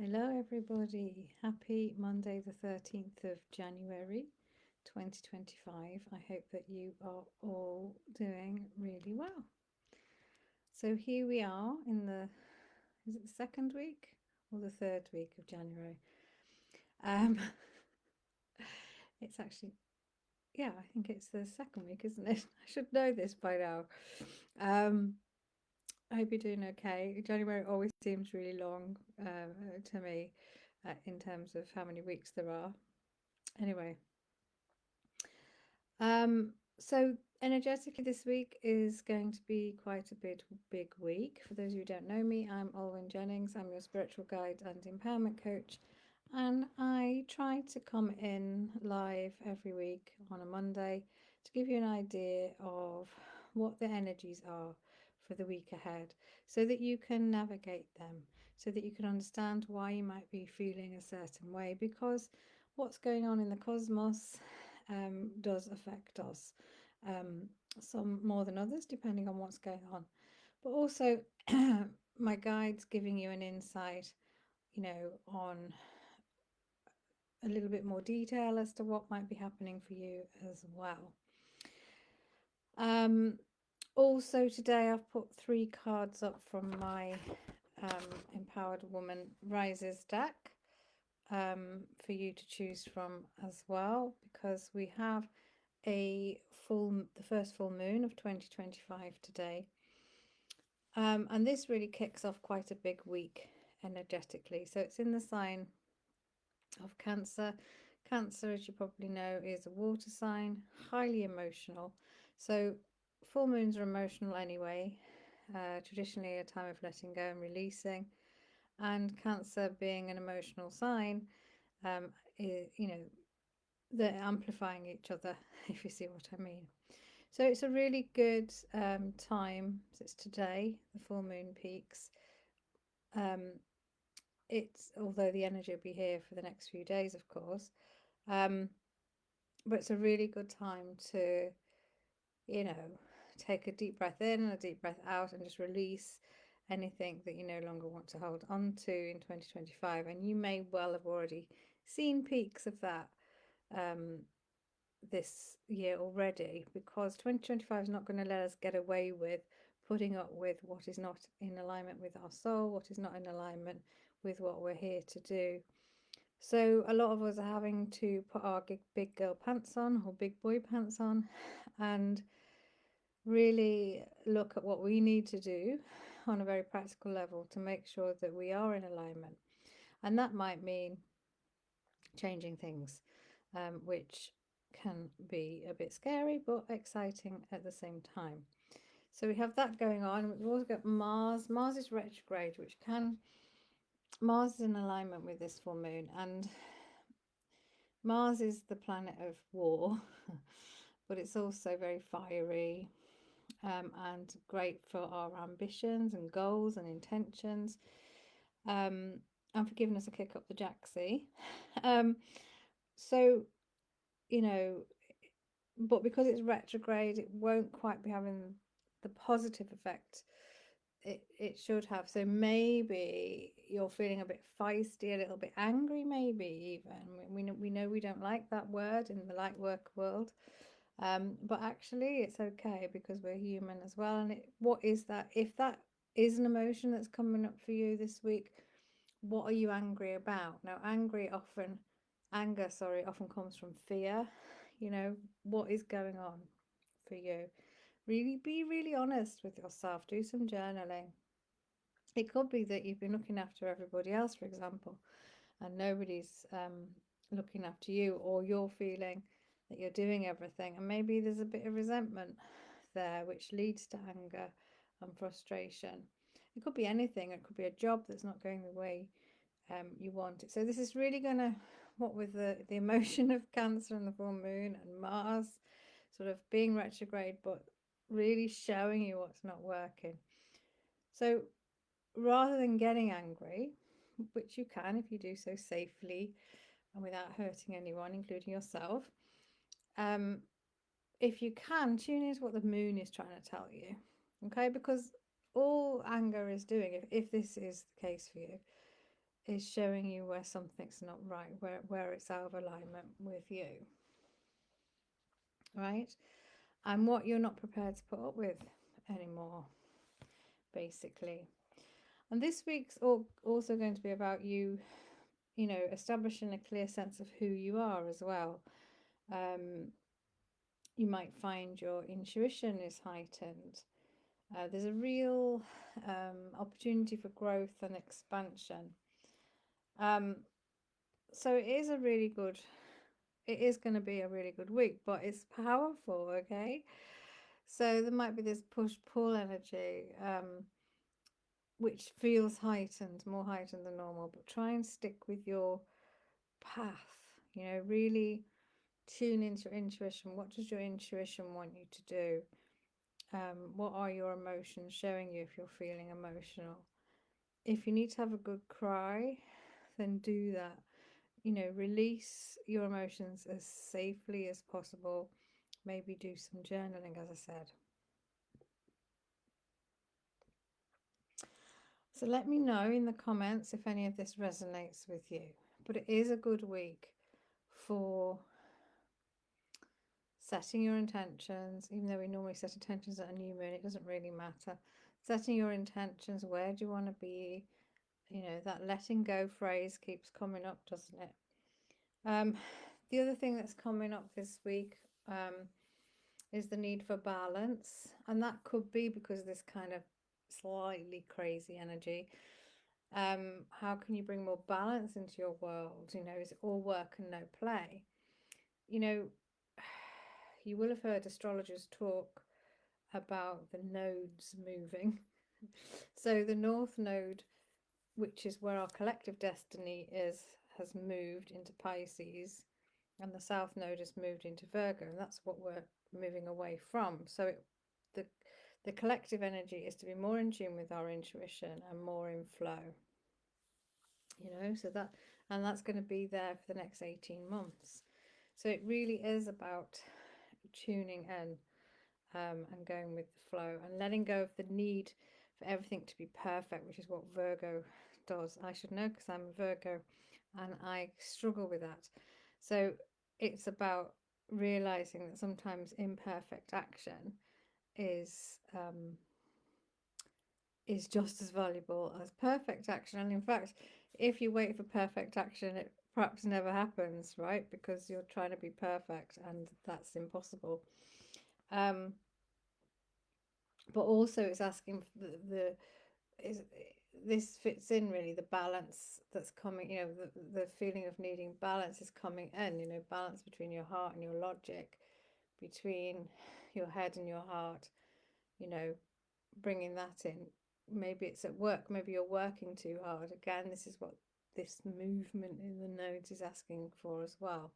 Hello, everybody. Happy Monday, the 13th of January, 2025. I hope that you are all doing really well. So, here we are in is it the second week or the third week of January? Um, it's actually, yeah, I think it's the second week, isn't it? I should know this by now. Um, I hope you're doing okay. January always seems really long to me in terms of how many weeks there are. Anyway, so energetically this week is going to be quite a big week. For those of you who don't know me, I'm Olwyn Jennings. I'm your spiritual guide and empowerment coach. And I try to come in live every week on a Monday to give you an idea of what the energies are for the week ahead so that you can navigate them, so that you can understand why you might be feeling a certain way, because what's going on in the cosmos does affect us, um, some more than others, depending on what's going on. But also, my guide's giving you an insight, on a little bit more detail as to what might be happening for you as well. Also, today I've put 3 cards up from my Empowered Woman Rises deck for you to choose from as well, because we have the first full moon of 2025 today. And this really kicks off quite a big week energetically. So it's in the sign of Cancer. Cancer, as you probably know, is a water sign, highly emotional. So full moons are emotional anyway, traditionally a time of letting go and releasing. And Cancer, being an emotional sign, they're amplifying each other, if you see what I mean. So it's a really good time. So it's today, the full moon peaks. It's although the energy will be here for the next few days, of course, but it's a really good time to, you know, take a deep breath in and a deep breath out and just release anything that you no longer want to hold on to in 2025. And you may well have already seen peaks of that this year already, because 2025 is not going to let us get away with putting up with what is not in alignment with our soul, what is not in alignment with what we're here to do. So a lot of us are having to put our big girl pants on or big boy pants on and really look at what we need to do on a very practical level to make sure that we are in alignment. And that might mean changing things, which can be a bit scary but exciting at the same time. So we have that going on. We've also got Mars. Mars is retrograde, Mars is in alignment with this full moon, and Mars is the planet of war, but it's also very fiery, and great for our ambitions and goals and intentions, and for giving us a kick up the jacksie. So, you know, but because it's retrograde, it won't quite be having the positive effect it should have. So maybe you're feeling a bit feisty, a little bit angry, maybe even. We know we don't like that word in the light work world, but actually it's okay because we're human as well. And what is that? If that is an emotion that's coming up for you this week, what are you angry about? Now, anger, sorry, often comes from fear. What is going on for you? Really be really honest with yourself. Do some journaling. It could be that you've been looking after everybody else, for example, and nobody's looking after you, or you're feeling that you're doing everything, and maybe there's a bit of resentment there, which leads to anger and frustration. It could be anything. It could be a job that's not going the way you want it. So this is really going to, what with the emotion of Cancer and the full moon and Mars sort of being retrograde, but really showing you what's not working. So rather than getting angry, which you can if you do so safely and without hurting anyone, including yourself, if you can, tune into what the moon is trying to tell you. Okay, because all anger is doing, if this is the case for you, is showing you where something's not right, where it's out of alignment with you, right? And what you're not prepared to put up with anymore, basically. And this week's also going to be about you, establishing a clear sense of who you are as well. You might find your intuition is heightened. There's a real opportunity for growth and expansion. So it is going to be a really good week, but it's powerful, okay? So there might be this push-pull energy, which feels heightened, more heightened than normal, but try and stick with your path, really tune into your intuition. What does your intuition want you to do? What are your emotions showing you if you're feeling emotional? If you need to have a good cry, then do that. Release your emotions as safely as possible. Maybe do some journaling, as I said. So let me know in the comments if any of this resonates with you. But it is a good week for setting your intentions. Even though we normally set intentions at a new moon, it doesn't really matter. Setting your intentions, where do you want to be? That letting go phrase keeps coming up, doesn't it? The other thing that's coming up this week is the need for balance. And that could be because of this kind of slightly crazy energy. How can you bring more balance into your world? Is it all work and no play? You will have heard astrologers talk about the nodes moving. So the North Node, which is where our collective destiny is, has moved into Pisces, and the South Node has moved into Virgo, and that's what we're moving away from. So the collective energy is to be more in tune with our intuition and more in flow. So that's going to be there for the next 18 months. So it really is about tuning in and going with the flow and letting go of the need for everything to be perfect, which is what Virgo does. I should know because I'm a Virgo and I struggle with that. So it's about realizing that sometimes imperfect action is just as valuable as perfect action. And in fact, if you wait for perfect action, it perhaps never happens, right? Because you're trying to be perfect and that's impossible. But also it's asking for this fits in really, the balance that's coming, the feeling of needing balance is coming in, balance between your heart and your logic, between your head and your heart, bringing that in. Maybe it's at work, maybe you're working too hard. Again, this is what this movement in the nodes is asking for as well.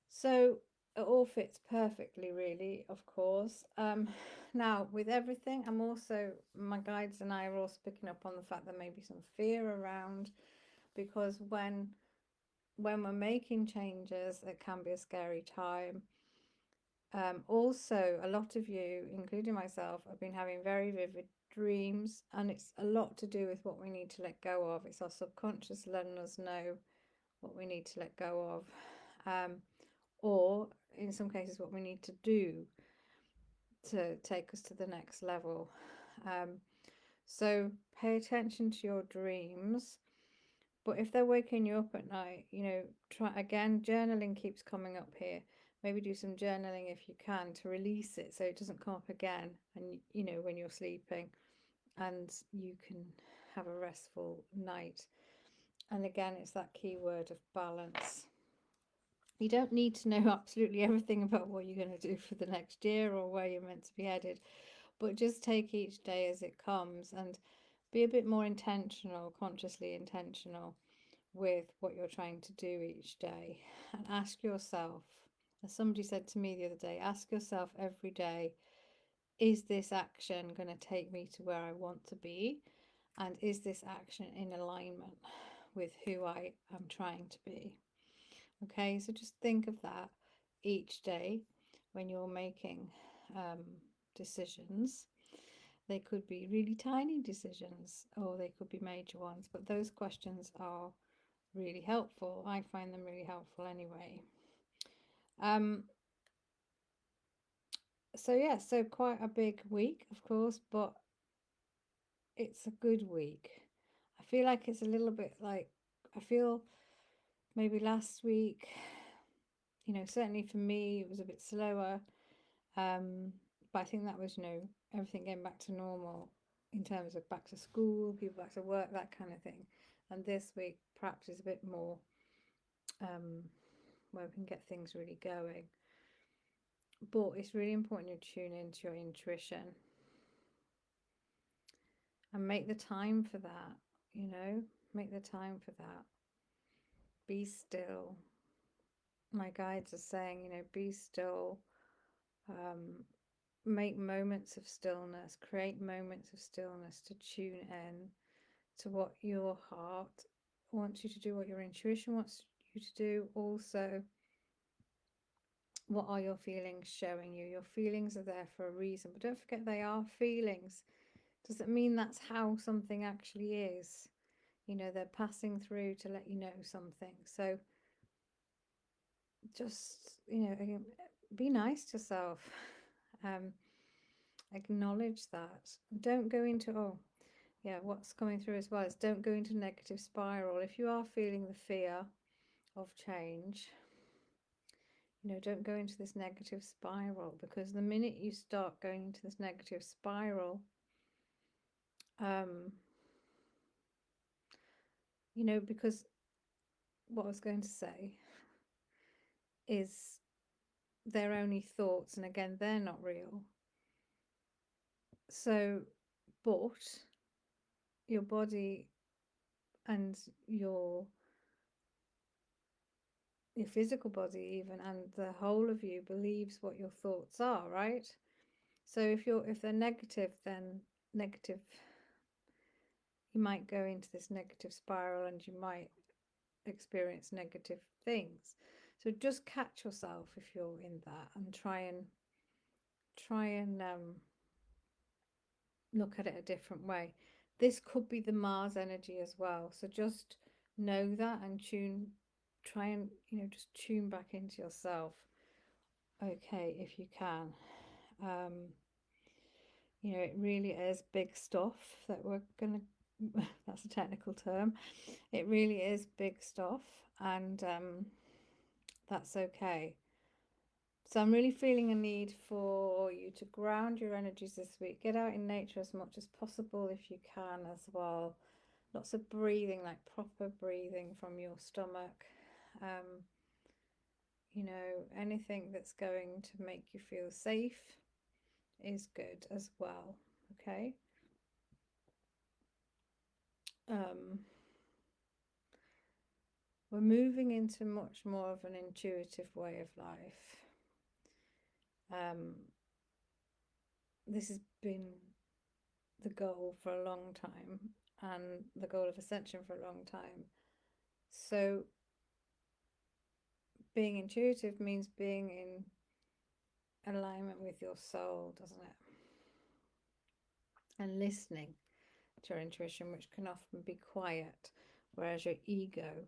So it all fits perfectly, really, of course. Now, with everything, my guides and I are also picking up on the fact there may be some fear around, because when we're making changes, it can be a scary time. Also, a lot of you, including myself, have been having very vivid dreams, and it's a lot to do with what we need to let go of. It's our subconscious letting us know what we need to let go of, or in some cases what we need to do to take us to the next level. So pay attention to your dreams. But if they're waking you up at night, try again. Journaling keeps coming up here. Maybe do some journaling if you can to release it so it doesn't come up again. And, when you're sleeping, and you can have a restful night. And again, it's that key word of balance. You don't need to know absolutely everything about what you're going to do for the next year or where you're meant to be headed, but just take each day as it comes and be a bit more intentional, consciously intentional with what you're trying to do each day. And ask yourself, as somebody said to me the other day, ask yourself every day, is this action going to take me to where I want to be? And is this action in alignment with who I am trying to be? Okay, so just think of that each day when you're making decisions. They could be really tiny decisions or they could be major ones, but those questions are really helpful. I find them really helpful anyway. Um, so yeah, so quite a big week, of course, but it's a good week. I feel like it's a little bit like, I feel maybe last week, certainly for me, it was a bit slower. But I think that was, everything getting back to normal in terms of back to school, people back to work, that kind of thing. And this week perhaps is a bit more where we can get things really going. But it's really important you tune into your intuition and make the time for that, make the time for that. Be still. My guides are saying, be still. Make moments of stillness, create moments of stillness to tune in to what your heart wants you to do, what your intuition wants you to do. Also, what are your feelings showing you? Your feelings are there for a reason, but don't forget they are feelings. Doesn't mean that's how something actually is. They're passing through to let you know something. So just, be nice to yourself. Acknowledge that. Don't go into, what's coming through as well is don't go into negative spiral. If you are feeling the fear of change, don't go into this negative spiral, because the minute you start going into this negative spiral, because what I was going to say is they're only thoughts, and again, they're not real. So, but your body and your physical body even, and the whole of you believes what your thoughts are, right? So if they're negative, then negative, you might go into this negative spiral and you might experience negative things. So just catch yourself if you're in that, and try and look at it a different way. This could be the Mars energy as well, so just know that and try and just tune back into yourself, okay, if you can. It really is big stuff that we're gonna that's a technical term. It really is big stuff, and that's okay. So I'm really feeling a need for you to ground your energies this week. Get out in nature as much as possible if you can as well. Lots of breathing, like proper breathing from your stomach. Anything that's going to make you feel safe is good as well. Okay. We're moving into much more of an intuitive way of life. This has been the goal for a long time, and the goal of ascension for a long time. So being intuitive means being in alignment with your soul, doesn't it? And listening to your intuition, which can often be quiet, whereas your ego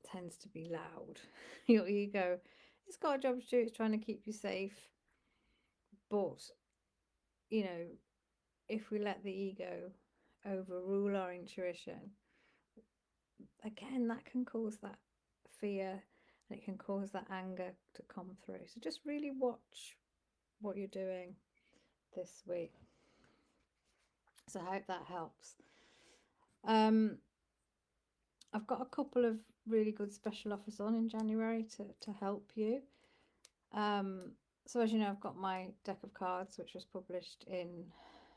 tends to be loud. Your ego, it's got a job to do, it's trying to keep you safe. But, if we let the ego overrule our intuition, again, that can cause that fear, and it can cause that anger to come through. So just really watch what you're doing this week. So I hope that helps. I've got a couple of really good special offers on in January to help you. So as you know, I've got my deck of cards, which was published in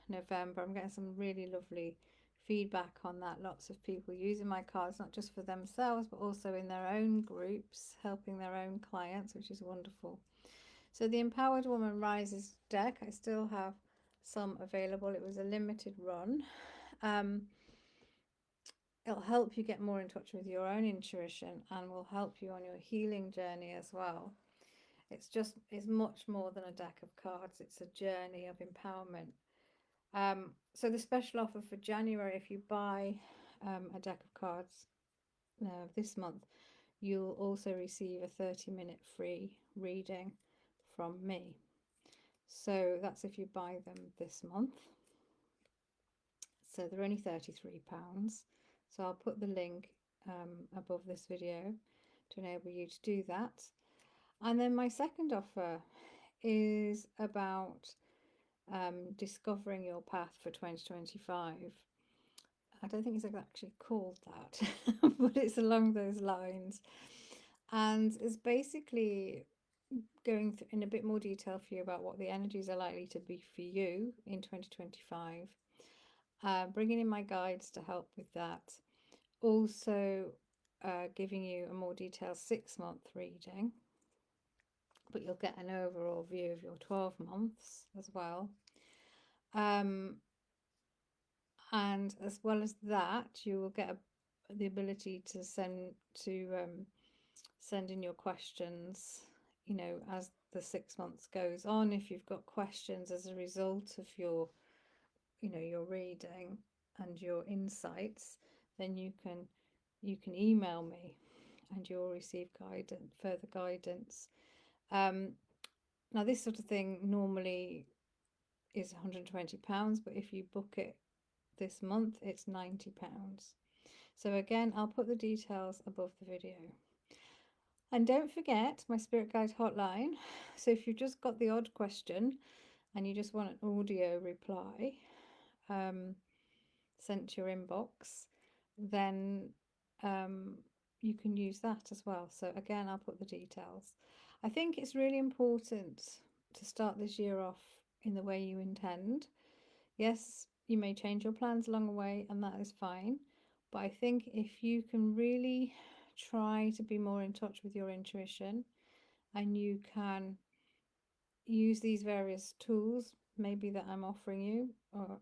November. I'm getting some really lovely feedback on that. Lots of people using my cards, not just for themselves, but also in their own groups, helping their own clients, which is wonderful. So the Empowered Woman Rises deck, I still have some available. It was a limited run. It'll help you get more in touch with your own intuition, and will help you on your healing journey as well. It's much more than a deck of cards. It's a journey of empowerment. So the special offer for January, if you buy a deck of cards this month, you'll also receive a 30-minute free reading from me. So that's if you buy them this month. So they're only £33. So I'll put the link above this video to enable you to do that. And then my second offer is about discovering your path for 2025. I don't think it's actually called that, but it's along those lines. And it's basically going in a bit more detail for you about what the energies are likely to be for you in 2025. Bringing in my guides to help with that. Also giving you a more detailed 6-month reading, but you'll get an overall view of your 12 months as well. And as well as that, you will get the ability to send in your questions, as the 6 months goes on. If you've got questions as a result of your reading and your insights, then you can email me and you'll receive further guidance. Now this sort of thing normally is £120, but if you book it this month, it's £90. So again, I'll put the details above the video. And don't forget my Spirit Guide hotline. So if you've just got the odd question and you just want an audio reply sent to your inbox, then you can use that as well. So again, I'll put the details. I think it's really important to start this year off in the way you intend. Yes, you may change your plans along the way, and that is fine. But I think if you can really try to be more in touch with your intuition, and you can use these various tools, maybe that I'm offering you, or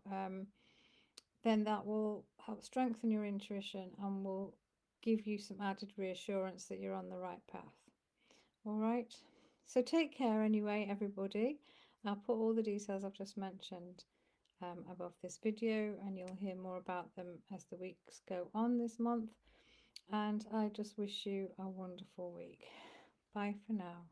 then that will help strengthen your intuition and will give you some added reassurance that you're on the right path. All right. So take care anyway, everybody. I'll put all the details I've just mentioned above this video, and you'll hear more about them as the weeks go on this month. And I just wish you a wonderful week. Bye for now.